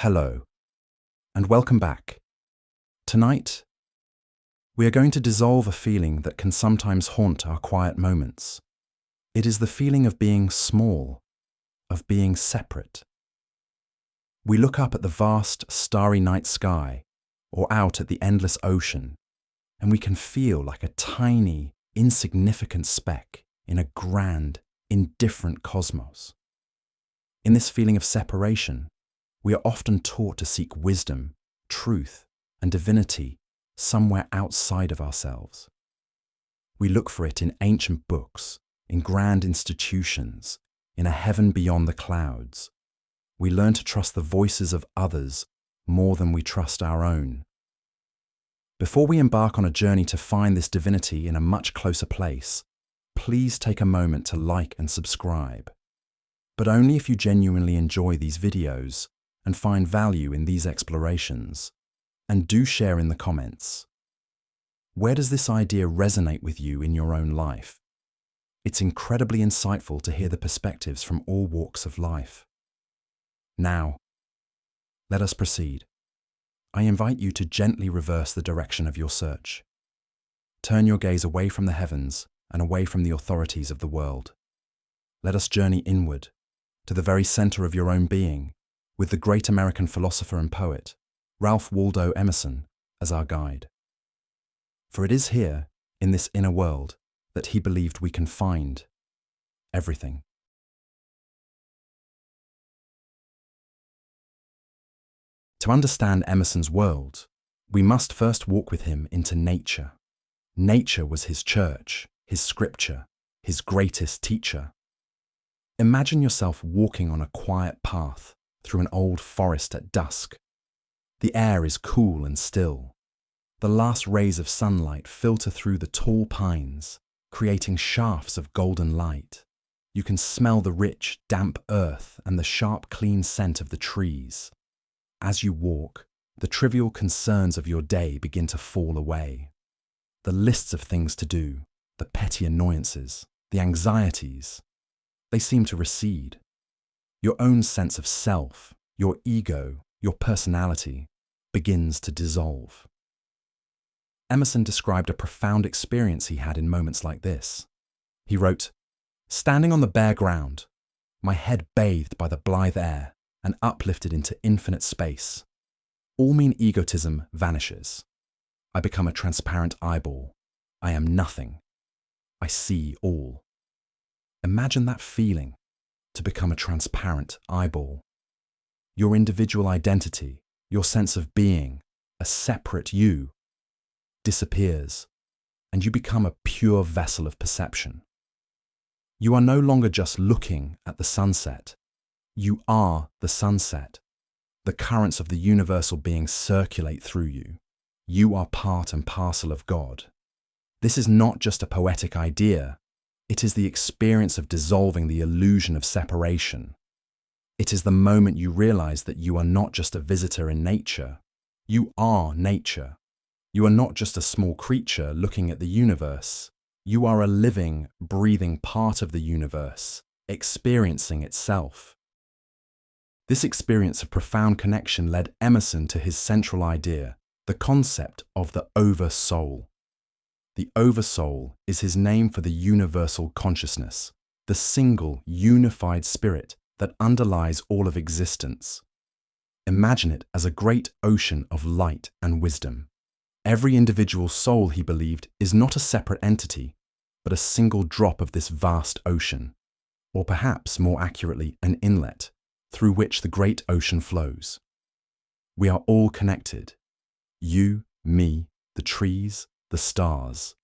Hello, and welcome back. Tonight, we are going to dissolve a feeling that can sometimes haunt our quiet moments. It is the feeling of being small, of being separate. We look up at the vast, starry night sky, or out at the endless ocean, and we can feel like a tiny, insignificant speck in a grand, indifferent cosmos. In this feeling of separation, we are often taught to seek wisdom, truth, and divinity somewhere outside of ourselves. We look for it in ancient books, in grand institutions, in a heaven beyond the clouds. We learn to trust the voices of others more than we trust our own. Before we embark on a journey to find this divinity in a much closer place, please take a moment to like and subscribe. But only if you genuinely enjoy these videos and find value in these explorations. And do share in the comments. Where does this idea resonate with you in your own life? It's incredibly insightful to hear the perspectives from all walks of life. Now, let us proceed. I invite you to gently reverse the direction of your search. Turn your gaze away from the heavens and away from the authorities of the world. Let us journey inward, to the very center of your own being, with the great American philosopher and poet, Ralph Waldo Emerson, as our guide. For it is here, in this inner world, that he believed we can find everything. To understand Emerson's world, we must first walk with him into nature. Nature was his church, his scripture, his greatest teacher. Imagine yourself walking on a quiet path through an old forest at dusk. The air is cool and still. The last rays of sunlight filter through the tall pines, creating shafts of golden light. You can smell the rich, damp earth and the sharp, clean scent of the trees. As you walk, the trivial concerns of your day begin to fall away. The lists of things to do, the petty annoyances, the anxieties, they seem to recede. Your own sense of self, your ego, your personality begins to dissolve. Emerson described a profound experience he had in moments like this. He wrote, "Standing on the bare ground, my head bathed by the blithe air and uplifted into infinite space, all mean egotism vanishes. I become a transparent eyeball. I am nothing. I see all." Imagine that feeling, to become a transparent eyeball. Your individual identity, your sense of being, a separate you, disappears, and you become a pure vessel of perception. You are no longer just looking at the sunset. You are the sunset. The currents of the universal being circulate through you. You are part and parcel of God. This is not just a poetic idea. It is the experience of dissolving the illusion of separation. It is the moment you realize that you are not just a visitor in nature. You are nature. You are not just a small creature looking at the universe. You are a living, breathing part of the universe, experiencing itself. This experience of profound connection led Emerson to his central idea, the concept of the oversoul. The oversoul is his name for the universal consciousness, the single, unified spirit that underlies all of existence. Imagine it as a great ocean of light and wisdom. Every individual soul, he believed, is not a separate entity, but a single drop of this vast ocean, or perhaps more accurately, an inlet, through which the great ocean flows. We are all connected. You, me, the trees, the stars.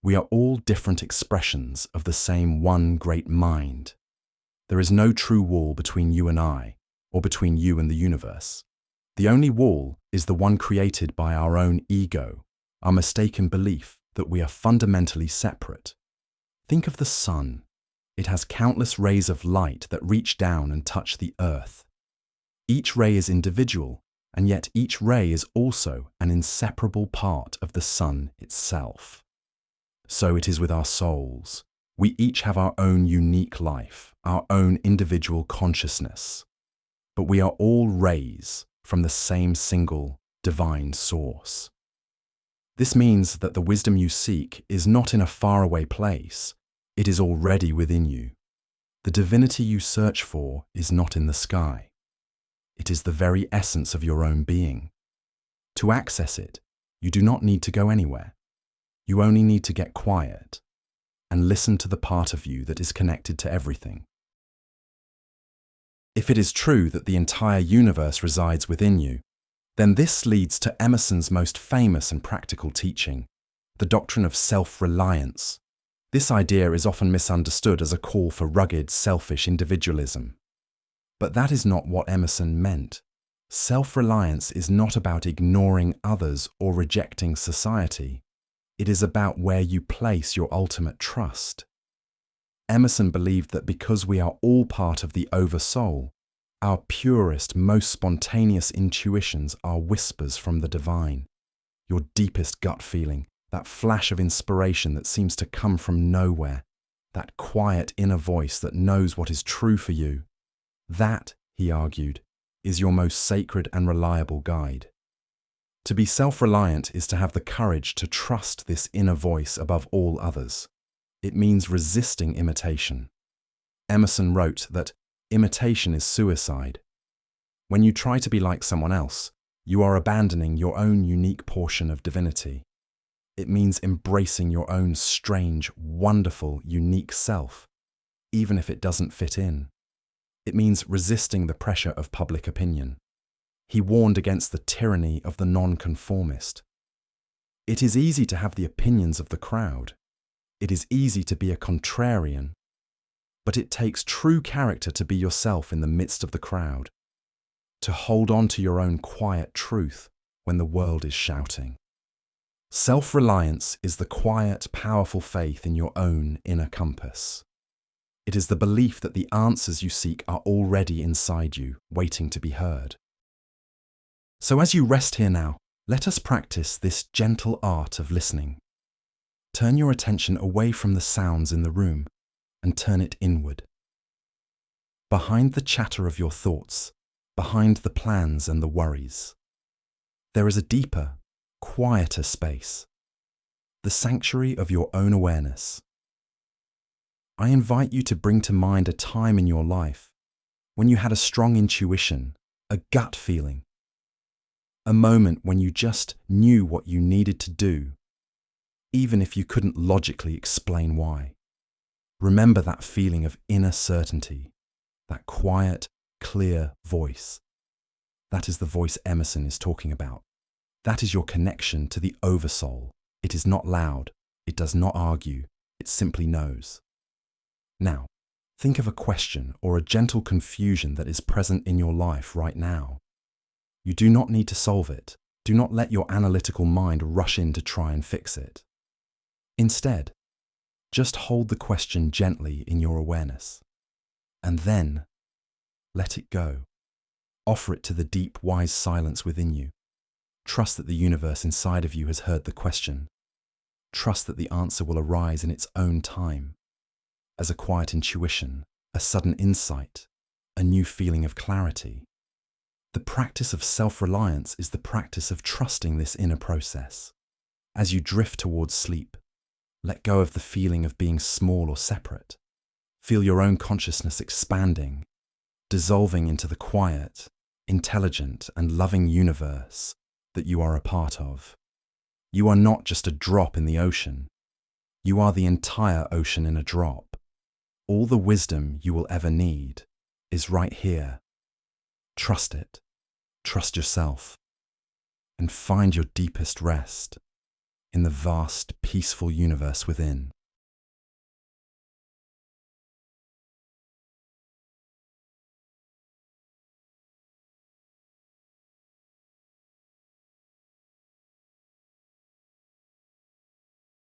We are all different expressions of the same one great mind. There is no true wall between you and I, or between you and the universe. The only wall is the one created by our own ego, our mistaken belief that we are fundamentally separate. Think of the sun. It has countless rays of light that reach down and touch the earth. Each ray is individual, and yet each ray is also an inseparable part of the sun itself. So it is with our souls. We each have our own unique life, our own individual consciousness. But we are all rays, from the same single, divine source. This means that the wisdom you seek is not in a faraway place, it is already within you. The divinity you search for is not in the sky. It is the very essence of your own being. To access it, you do not need to go anywhere. You only need to get quiet and listen to the part of you that is connected to everything. If it is true that the entire universe resides within you, then this leads to Emerson's most famous and practical teaching, the doctrine of self-reliance. This idea is often misunderstood as a call for rugged, selfish individualism. But that is not what Emerson meant. Self-reliance is not about ignoring others or rejecting society. It is about where you place your ultimate trust. Emerson believed that because we are all part of the Oversoul, our purest, most spontaneous intuitions are whispers from the divine. Your deepest gut feeling, that flash of inspiration that seems to come from nowhere, that quiet inner voice that knows what is true for you. That, he argued, is your most sacred and reliable guide. To be self-reliant is to have the courage to trust this inner voice above all others. It means resisting imitation. Emerson wrote that imitation is suicide. When you try to be like someone else, you are abandoning your own unique portion of divinity. It means embracing your own strange, wonderful, unique self, even if it doesn't fit in. It means resisting the pressure of public opinion. He warned against the tyranny of the nonconformist. It is easy to have the opinions of the crowd. It is easy to be a contrarian. But it takes true character to be yourself in the midst of the crowd, to hold on to your own quiet truth when the world is shouting. Self-reliance is the quiet, powerful faith in your own inner compass. It is the belief that the answers you seek are already inside you, waiting to be heard. So as you rest here now, let us practice this gentle art of listening. Turn your attention away from the sounds in the room and turn it inward. Behind the chatter of your thoughts, behind the plans and the worries, there is a deeper, quieter space, the sanctuary of your own awareness. I invite you to bring to mind a time in your life when you had a strong intuition, a gut feeling, a moment when you just knew what you needed to do, even if you couldn't logically explain why. Remember that feeling of inner certainty, that quiet, clear voice. That is the voice Emerson is talking about. That is your connection to the Oversoul. It is not loud. It does not argue. It simply knows. Now, think of a question or a gentle confusion that is present in your life right now. You do not need to solve it. Do not let your analytical mind rush in to try and fix it. Instead, just hold the question gently in your awareness, and then let it go. Offer it to the deep, wise silence within you. Trust that the universe inside of you has heard the question. Trust that the answer will arise in its own time, as a quiet intuition, a sudden insight, a new feeling of clarity. The practice of self-reliance is the practice of trusting this inner process. As you drift towards sleep, let go of the feeling of being small or separate. Feel your own consciousness expanding, dissolving into the quiet, intelligent, and loving universe that you are a part of. You are not just a drop in the ocean. You are the entire ocean in a drop. All the wisdom you will ever need is right here. Trust it. Trust yourself. And find your deepest rest in the vast, peaceful universe within.